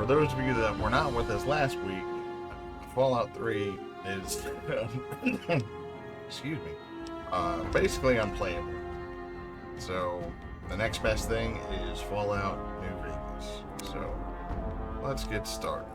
those of you that were not with us last week, Fallout 3 is, excuse me, basically unplayable. So the next best thing is Fallout New Vegas. So let's get started.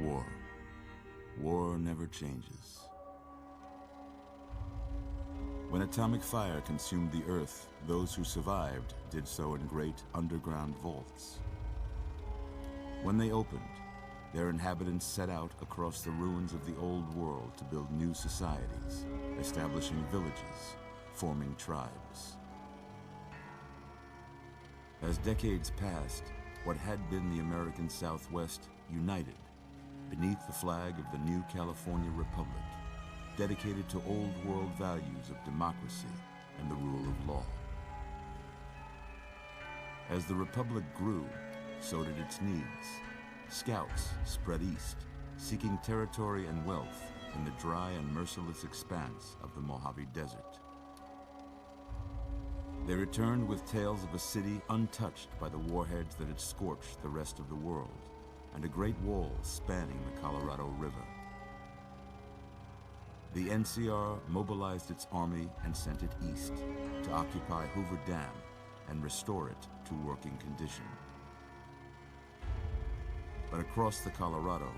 War. War never changes. When atomic fire consumed the Earth, those who survived did so in great underground vaults. When they opened, their inhabitants set out across the ruins of the old world to build new societies, establishing villages, forming tribes. As decades passed, what had been the American Southwest united beneath the flag of the new California Republic, dedicated to old world values of democracy and the rule of law. As the Republic grew, so did its needs. Scouts spread east, seeking territory and wealth in the dry and merciless expanse of the Mojave Desert. They returned with tales of a city untouched by the warheads that had scorched the rest of the world, and a great wall spanning the Colorado River. The NCR mobilized its army and sent it east to occupy Hoover Dam and restore it to working condition. But across the Colorado,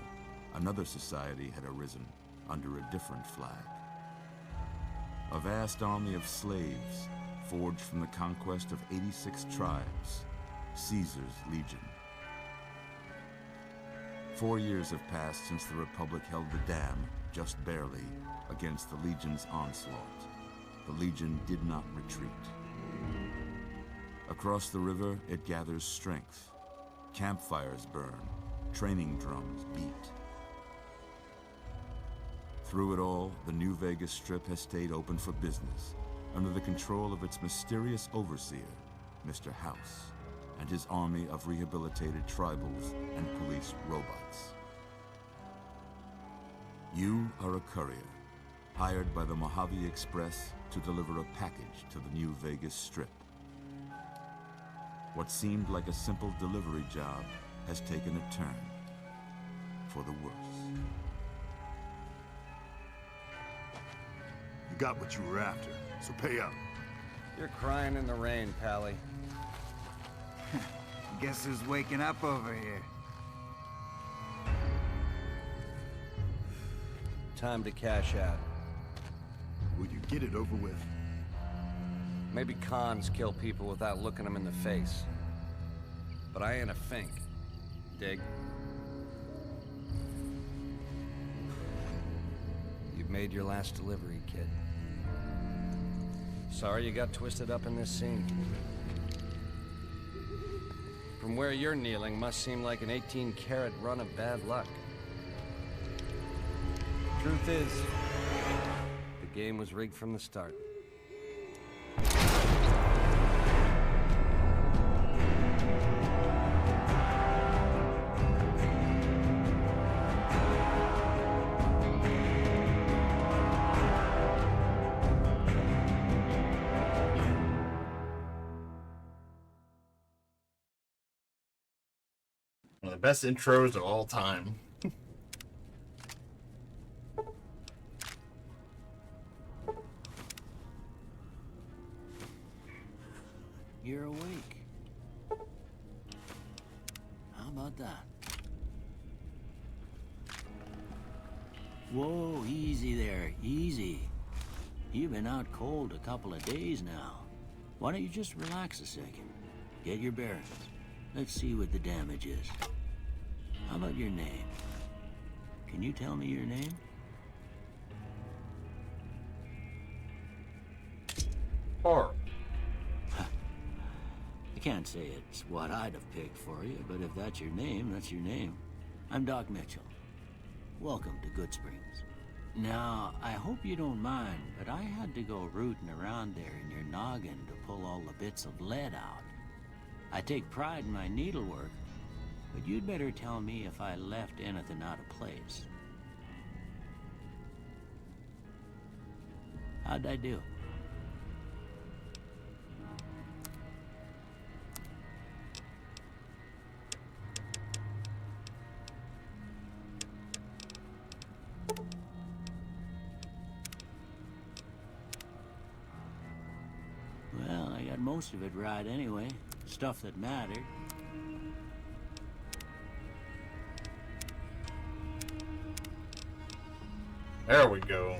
another society had arisen under a different flag. A vast army of slaves forged from the conquest of 86 tribes, Caesar's Legion. 4 years have passed since the Republic held the dam, just barely, against the Legion's onslaught. The Legion did not retreat. Across the river, it gathers strength. Campfires burn, training drums beat. Through it all, the New Vegas Strip has stayed open for business, under the control of its mysterious overseer, Mr. House, and his army of rehabilitated tribals and police robots. You are a courier, hired by the Mojave Express to deliver a package to the New Vegas Strip. What seemed like a simple delivery job has taken a turn for the worse. You got what you were after, so pay up. You're crying in the rain, Pally. Guess who's waking up over here? Time to cash out. Will you get it over with? Maybe cons kill people without looking them in the face. But I ain't a fink. Dig? You've made your last delivery, kid. Sorry you got twisted up in this scene. From where you're kneeling must seem like an 18-carat run of bad luck. Truth is, the game was rigged from the start. best intros of all time. You're awake. How about that? Whoa, easy there, easy. You've been out cold a couple of days now. Why don't you just relax a second? Get your bearings. Let's see what the damage is. How about your name? Can you tell me your name? Carl. I can't say it's what I'd have picked for you, but if that's your name, that's your name. I'm Doc Mitchell. Welcome to Goodsprings. Now, I hope you don't mind, but I had to go rooting around there in your noggin to pull all the bits of lead out. I take pride in my needlework, but you'd better tell me if I left anything out of place. How'd I do? Well, I got most of it right anyway. Stuff that mattered. There we go.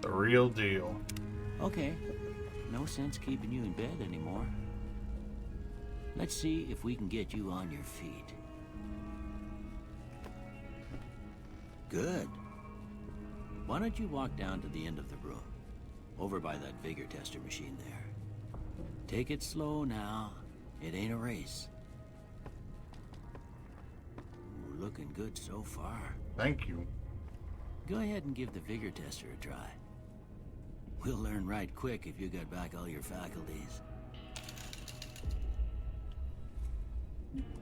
The real deal. Okay. No sense keeping you in bed anymore. Let's see if we can get you on your feet. Good. Why don't you walk down to the end of the room? Over by that vigor tester machine there. Take it slow now. It ain't a race. Ooh, looking good so far. Thank you. Go ahead and give the vigor tester a try. We'll learn right quick if you got back all your faculties.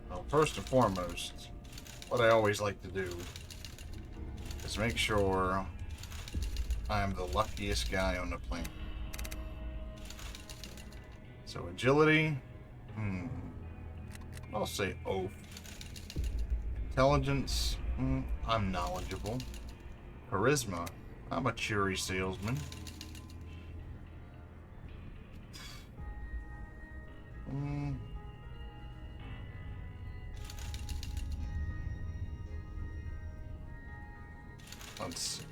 Well, first and foremost, what I always like to do is make sure I'm the luckiest guy on the planet. So agility, I'll say oath. Intelligence, I'm knowledgeable. Charisma, I'm a cheery salesman. Let's see.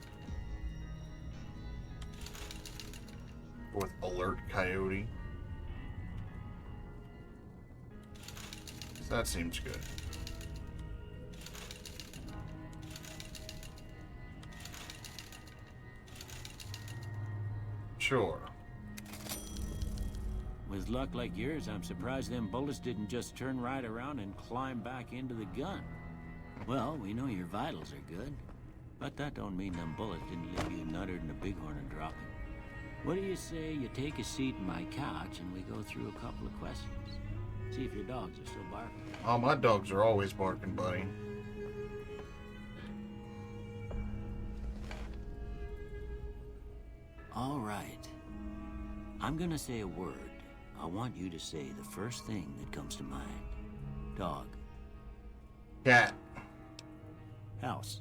With alert coyote. That seems good. Sure. With luck like yours, I'm surprised them bullets didn't just turn right around and climb back into the gun. Well, we know your vitals are good, but that don't mean them bullets didn't leave you nuttered in a bighorn and dropping. What do you say you take a seat in my couch and we go through a couple of questions? See if your dogs are still barking. Oh, my dogs are always barking, buddy. All right. I'm gonna say a word. I want you to say the first thing that comes to mind. Dog. Cat. House.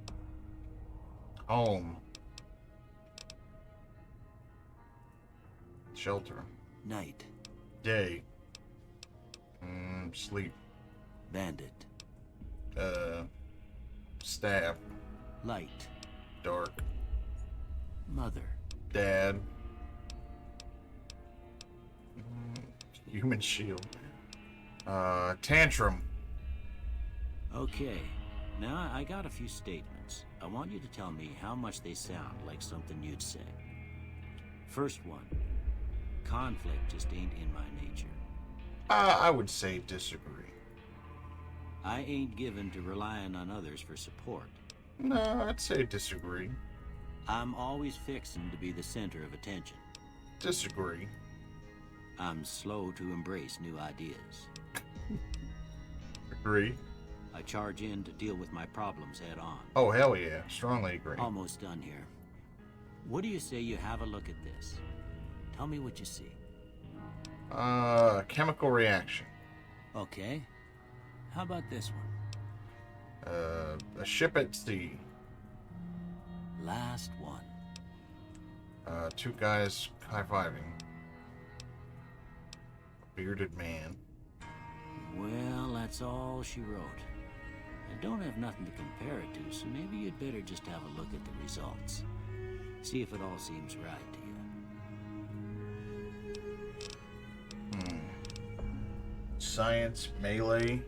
Home. Shelter. Night. Day. Sleep. Bandit. Staff. Light. Dark. Mother. Dad. Human shield. Tantrum. Okay. Now I got a few statements. I want you to tell me how much they sound like something you'd say. First one. Conflict just ain't in my nature. I would say disagree. I ain't given to relying on others for support. No, I'd say disagree. I'm always fixing to be the center of attention. Disagree. I'm slow to embrace new ideas. Agree. I charge in to deal with my problems head on. Oh, hell yeah. Strongly agree. Almost done here. What do you say you have a look at this? Tell me what you see. Chemical reaction. Okay. How about this one? A ship at sea. Last one. Two guys high-fiving. A bearded man. Well, that's all she wrote. I don't have nothing to compare it to, so maybe you'd better just have a look at the results. See if it all seems right to you. Science, melee,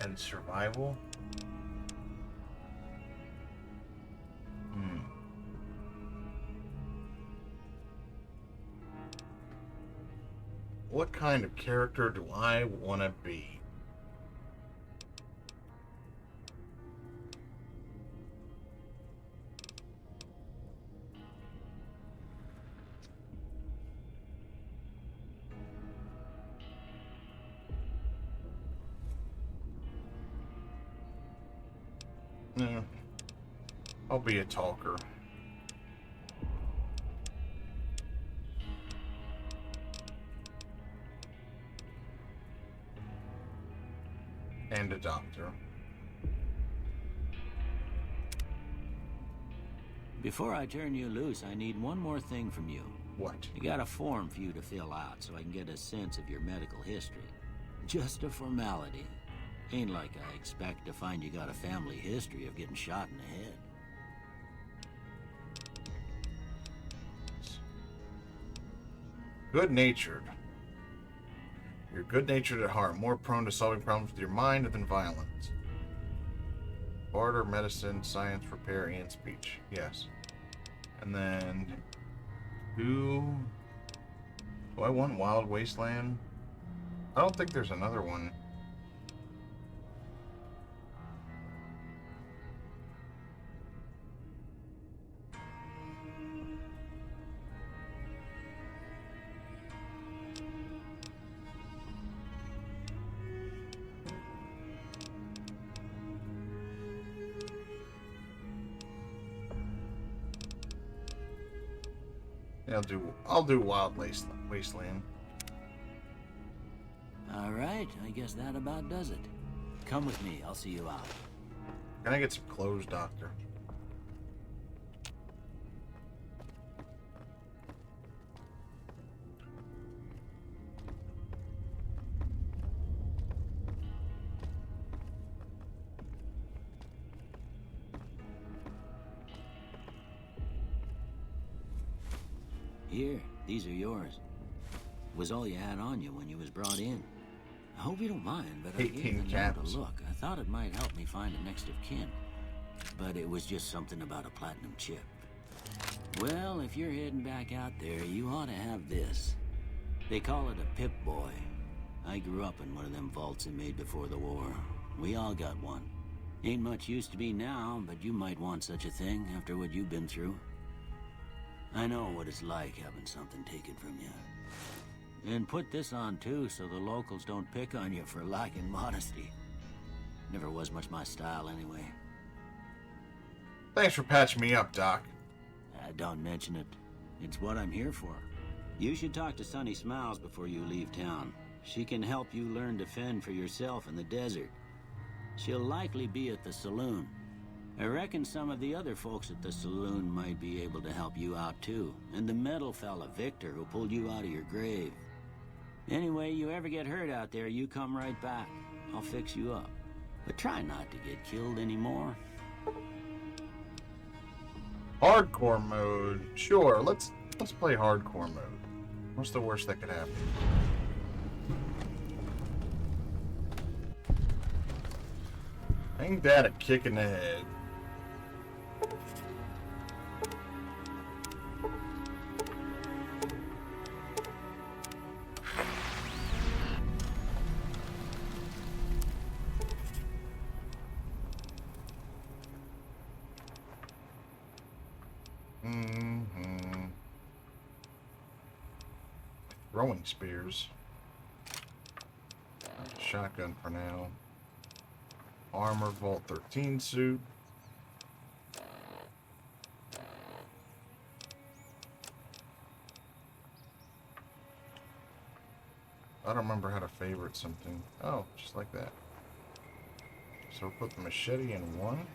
and survival. What kind of character do I want to be? No, I'll be a talker. And a doctor. Before I turn you loose, I need one more thing from you. What? I got a form for you to fill out so I can get a sense of your medical history. Just a formality. Ain't like I expect to find you got a family history of getting shot in the head. Good-natured. You're good-natured at heart, more prone to solving problems with your mind than violence. Barter, medicine, science, repair, and speech. Yes. And then... Do I want Wild Wasteland? I don't think there's another one. I'll do Wild Wasteland. All right, I guess that about does it. Come with me, I'll see you out. Can I get some clothes, Doctor? Here, these are yours. Was all you had on you when you was brought in. I hope you don't mind, but I 18 gave the note caps. a look. I thought it might help me find a next of kin. But it was just something about a platinum chip. Well, if you're heading back out there, you ought to have this. They call it a Pip-Boy. I grew up in one of them vaults they made before the war. We all got one. Ain't much use to be now, but you might want such a thing after what you've been through. I know what it's like having something taken from you. And put this on too, so the locals don't pick on you for lacking modesty. Never was much my style anyway. Thanks for patching me up, Doc. Don't mention it. It's what I'm here for. You should talk to Sunny Smiles before you leave town. She can help you learn to fend for yourself in the desert. She'll likely be at the saloon. I reckon some of the other folks at the saloon might be able to help you out too. And the metal fella, Victor, who pulled you out of your grave. Anyway, you ever get hurt out there, you come right back. I'll fix you up. But try not to get killed anymore. Hardcore mode. Sure, let's play hardcore mode. What's the worst that could happen? Ain't that a kick in the head? Throwing spears. Shotgun for now. Armor Vault 13 suit. I don't remember how to favorite something. Oh, just like that. So we'll put the machete in one.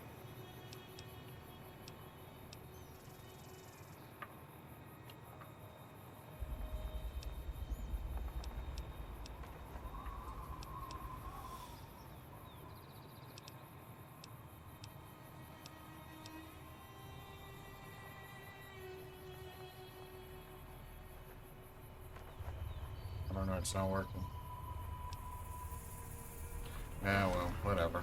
I don't know, it's not working. Ah, well, whatever.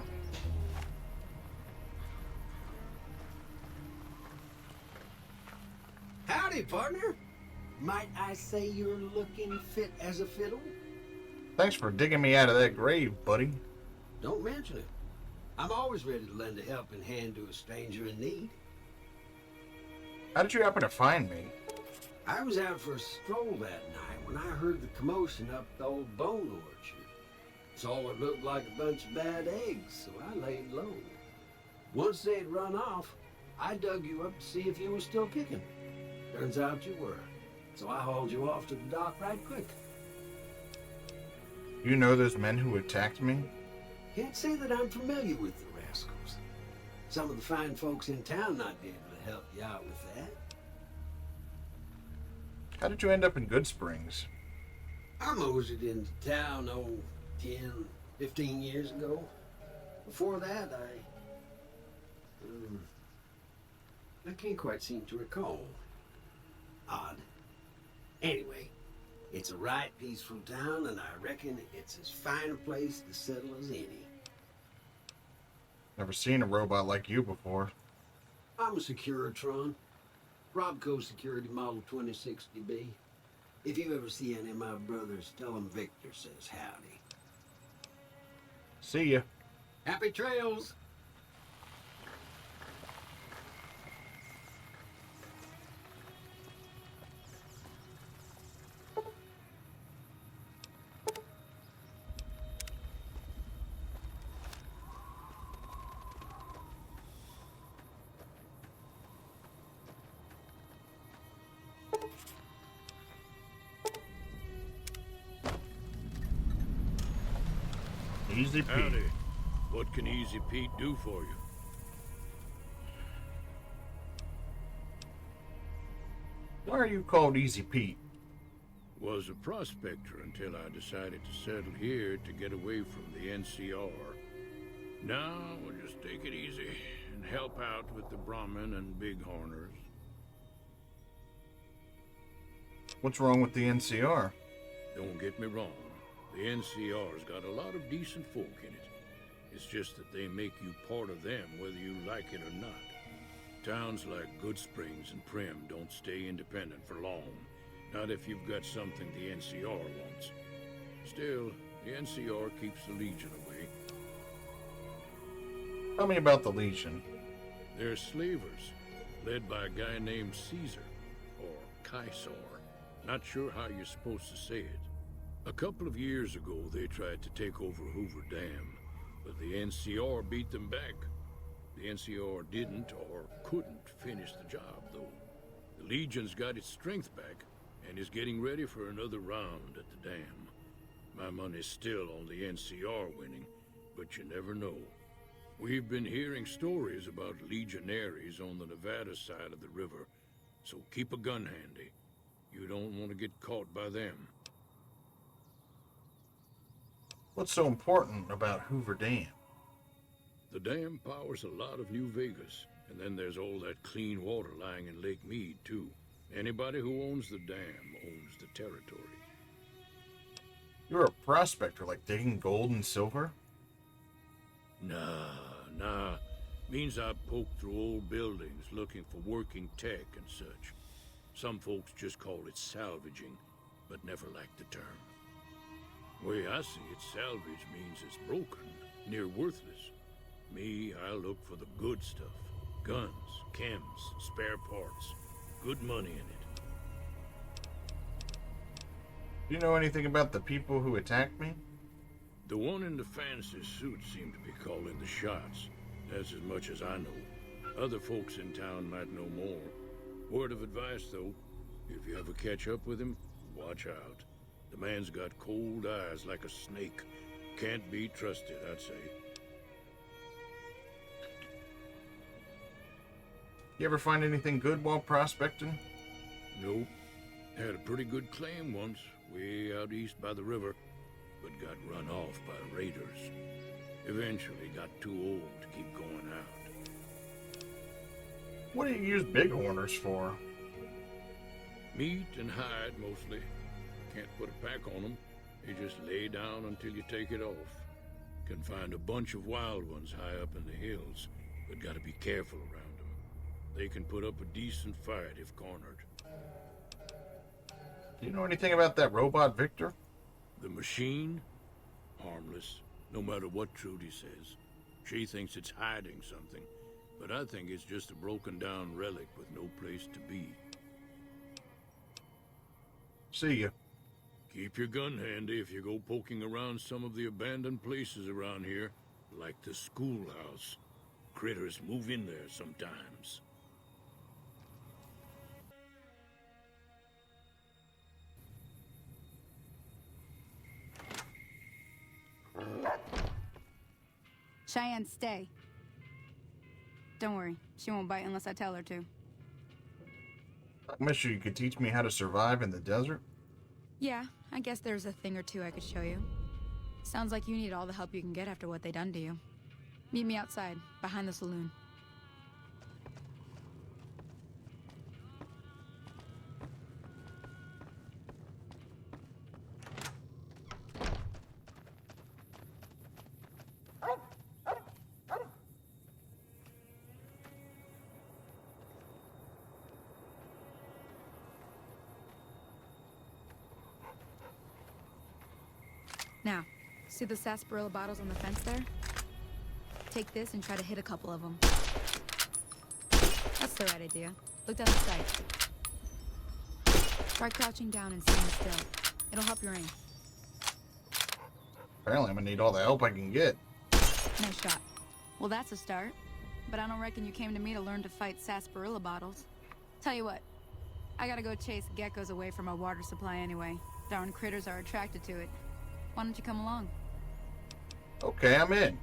Howdy, partner. Might I say you're looking fit as a fiddle? Thanks for digging me out of that grave, buddy. Don't mention it. I'm always ready to lend a helping hand to a stranger in need. How did you happen to find me? I was out for a stroll that night when I heard the commotion up the old bone orchard. Saw what looked like a bunch of bad eggs, so I laid low. Once they'd run off, I dug you up to see if you were still kicking. Turns out you were, so I hauled you off to the dock right quick. You know those men who attacked me? Can't say that I'm familiar with the rascals. Some of the fine folks in town might be able to help you out with that. How did you end up in Good Springs? I moseyed into town, 10, 15 years ago. Before that, I can't quite seem to recall. Odd. Anyway, it's a right peaceful town, and I reckon it's as fine a place to settle as any. Never seen a robot like you before. I'm a Securitron. Robco Security Model 2060B. If you ever see any of my brothers, tell them Victor says howdy. See ya. Happy trails! Easy Pete. Howdy. What can Easy Pete do for you? Why are you called Easy Pete? Was a prospector until I decided to settle here to get away from the NCR. Now we'll just take it easy and help out with the Brahmin and Bighorners. What's wrong with the NCR? Don't get me wrong. The NCR's got a lot of decent folk in it. It's just that they make you part of them whether you like it or not. Towns like Good Springs and Primm don't stay independent for long. Not if you've got something the NCR wants. Still, the NCR keeps the Legion away. Tell me about the Legion. They're slavers, led by a guy named Caesar, or Caesar. Not sure how you're supposed to say it. A couple of years ago, they tried to take over Hoover Dam, but the NCR beat them back. The NCR didn't or couldn't finish the job, though. The Legion's got its strength back and is getting ready for another round at the dam. My money's still on the NCR winning, but you never know. We've been hearing stories about legionaries on the Nevada side of the river, so keep a gun handy. You don't want to get caught by them. What's so important about Hoover Dam? The dam powers a lot of New Vegas, and then there's all that clean water lying in Lake Mead, too. Anybody who owns the dam owns the territory. You're a prospector, like digging gold and silver? Nah. Means I poke through old buildings looking for working tech and such. Some folks just call it salvaging, but never liked the term. Way I see it, salvage means it's broken, near worthless. Me, I look for the good stuff. Guns, chems, spare parts. Good money in it. Do you know anything about the people who attacked me? The one in the fancy suit seemed to be calling the shots. That's as much as I know. Other folks in town might know more. Word of advice, though, if you ever catch up with him, watch out. The man's got cold eyes like a snake. Can't be trusted, I'd say. You ever find anything good while prospecting? Nope. Had a pretty good claim once, way out east by the river, but got run off by raiders. Eventually got too old to keep going out. What do you use bighorners for? Meat and hide, mostly. Can't put a pack on them. You just lay down until you take it off. Can find a bunch of wild ones high up in the hills, but gotta be careful around them. They can put up a decent fight if cornered. Do you know anything about that robot Victor? The machine? Harmless, no matter what Trudy says. She thinks it's hiding something, but I think it's just a broken down relic with no place to be. See ya. Keep your gun handy if you go poking around some of the abandoned places around here, like the schoolhouse. Critters move in there sometimes. Cheyenne, stay. Don't worry, she won't bite unless I tell her to. Mister, you could teach me how to survive in the desert? Yeah, I guess there's a thing or two I could show you. Sounds like you need all the help you can get after what they done to you. Meet me outside, behind the saloon. Now, see the sarsaparilla bottles on the fence there? Take this and try to hit a couple of them. That's the right idea. Look down the sight. Try crouching down and staying still. It'll help your aim. Apparently I'm gonna need all the help I can get. Nice shot. Well, that's a start. But I don't reckon you came to me to learn to fight sarsaparilla bottles. Tell you what, I gotta go chase geckos away from our water supply anyway. Darn critters are attracted to it. Why don't you come along? Okay, I'm in.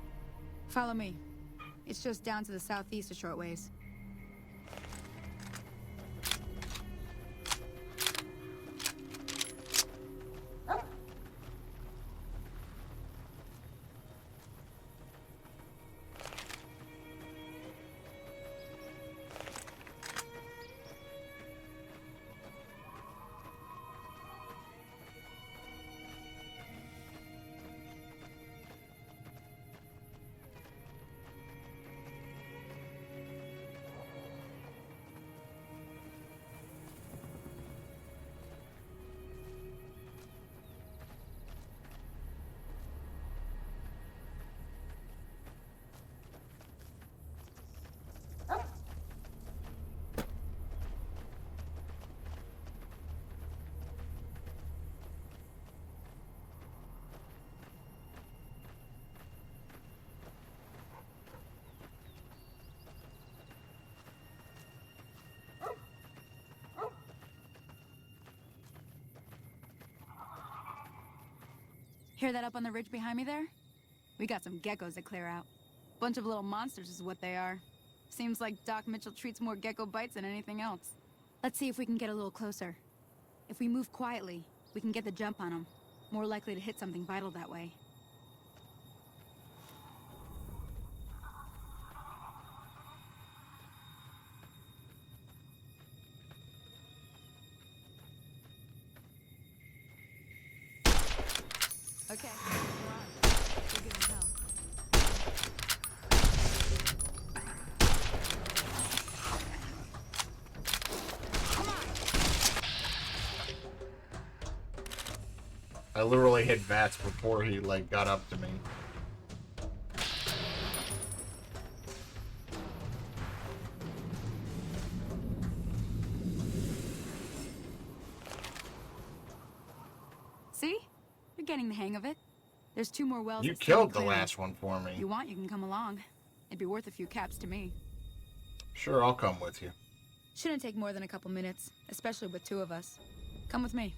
Follow me. It's just down to the southeast a short ways. Hear that up on the ridge behind me there? We got some geckos to clear out. Bunch of little monsters is what they are. Seems like Doc Mitchell treats more gecko bites than anything else. Let's see if we can get a little closer. If we move quietly, we can get the jump on them. More likely to hit something vital that way. Okay, we're on. We're good as hell. Come on! I literally hit Vats before he, like, got up to me. See? You're getting the hang of it. There's 2 more wells. You that still killed need the clearing. last one for me. If you want, you can come along. It'd be worth a few caps to me. Sure, I'll come with you. Shouldn't take more than a couple minutes, especially with 2 of us. Come with me.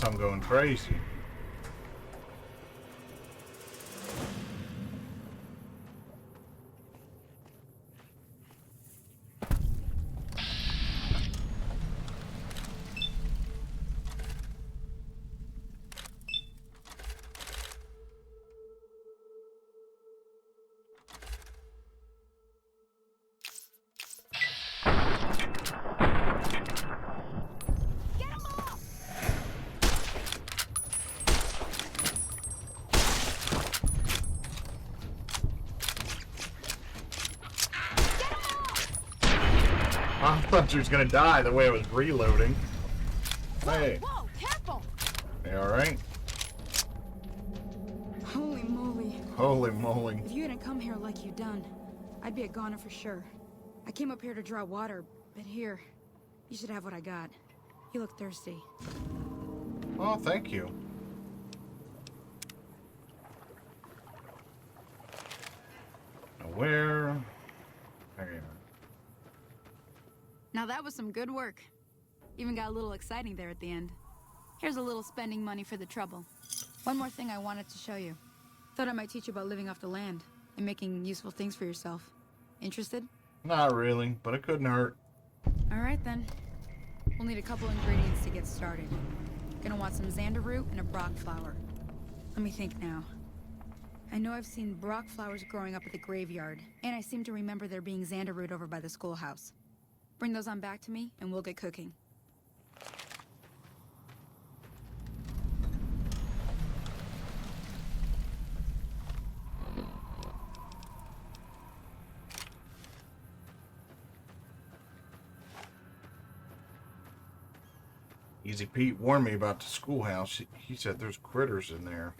I'm going crazy. I thought she was gonna die the way I was reloading. Hey. Whoa, careful! You alright? Holy moly. Holy moly. If you hadn't come here like you done, I'd be a goner for sure. I came up here to draw water, but here, you should have what I got. You look thirsty. Oh, thank you. Now where? Okay. Now that was some good work. Even got a little exciting there at the end. Here's a little spending money for the trouble. One more thing I wanted to show you. Thought I might teach you about living off the land and making useful things for yourself. Interested? Not really, but it couldn't hurt. Alright then. We'll need a couple ingredients to get started. Gonna want some xander root and a brock flower. Let me think now. I know I've seen brock flowers growing up at the graveyard, and I seem to remember there being xander root over by the schoolhouse. Bring those on back to me, and we'll get cooking. Easy Pete warned me about the schoolhouse. He said there's critters in there.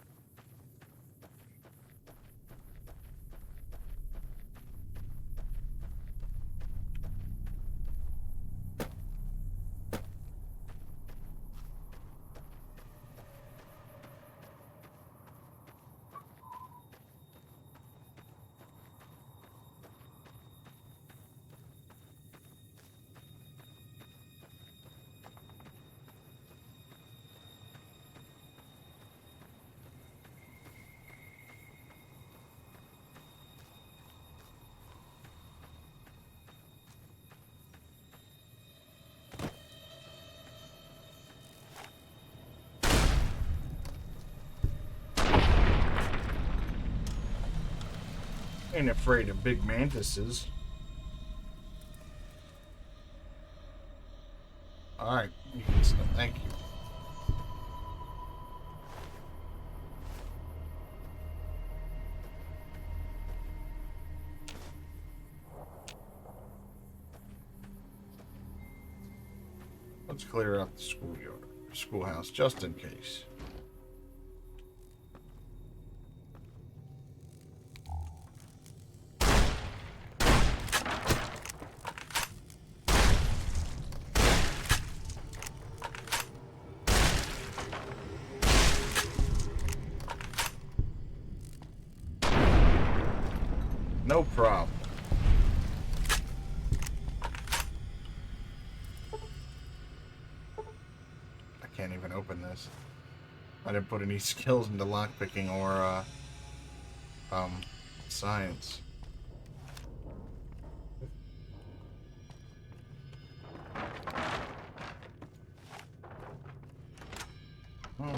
Ain't afraid of big mantises. Alright, you can stop. Thank you. Let's clear out the schoolhouse, just in case. No problem. I can't even open this. I didn't put any skills into lockpicking or science. Oh.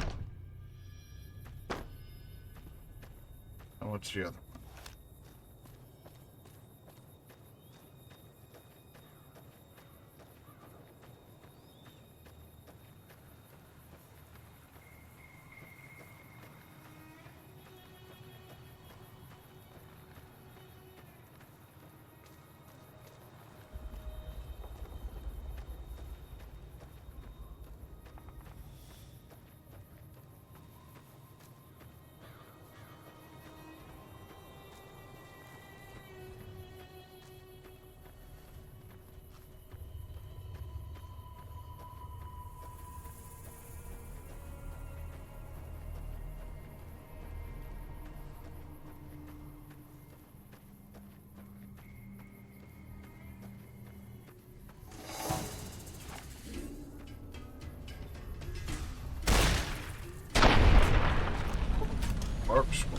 And what's the other one? Corkscrew.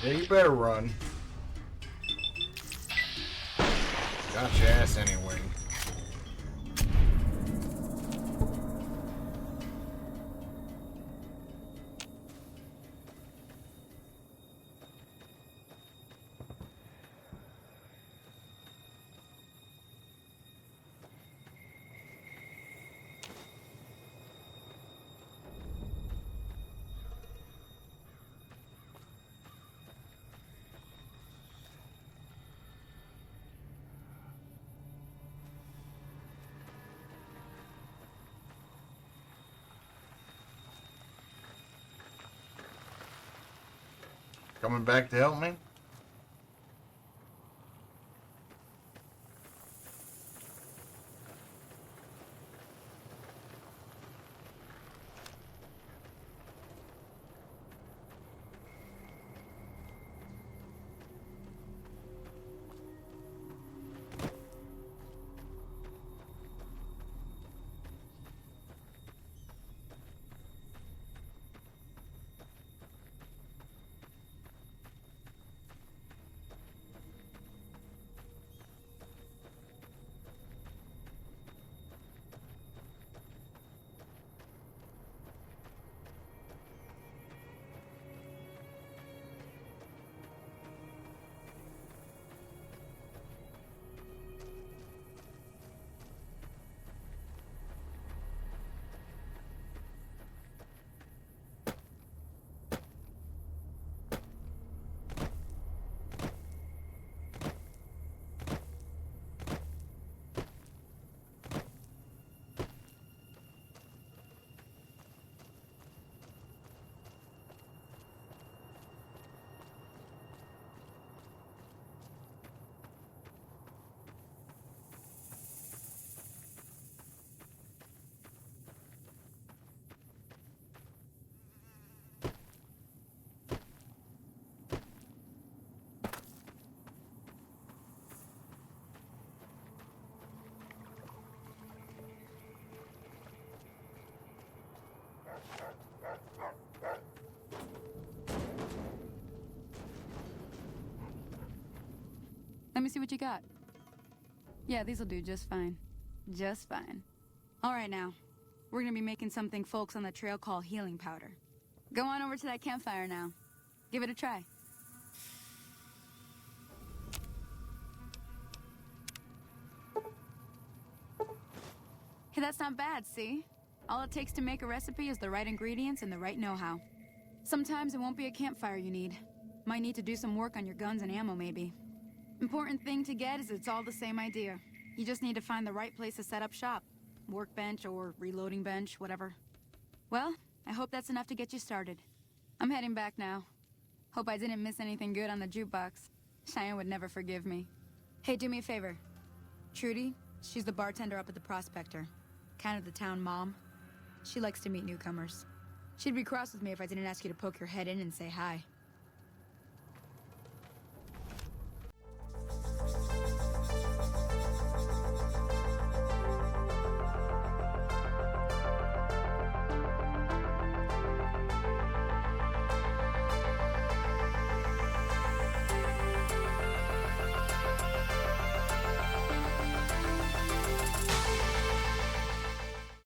Yeah, you better run. Got your ass anyway. Coming back to help me? Let me see what you got. Yeah, these'll do just fine. Just fine. All right now. We're gonna be making something folks on the trail call healing powder. Go on over to that campfire now. Give it a try. Hey, that's not bad, see? All it takes to make a recipe is the right ingredients and the right know-how. Sometimes it won't be a campfire you need. Might need to do some work on your guns and ammo, maybe. Important thing to get is it's all the same idea. You just need to find the right place to set up shop. Workbench or reloading bench, whatever. Well, I hope that's enough to get you started. I'm heading back now. Hope I didn't miss anything good on the jukebox. Cheyenne would never forgive me. Hey, do me a favor. Trudy, she's the bartender up at the Prospector. Kind of the town mom. She likes to meet newcomers. She'd be cross with me if I didn't ask you to poke your head in and say hi.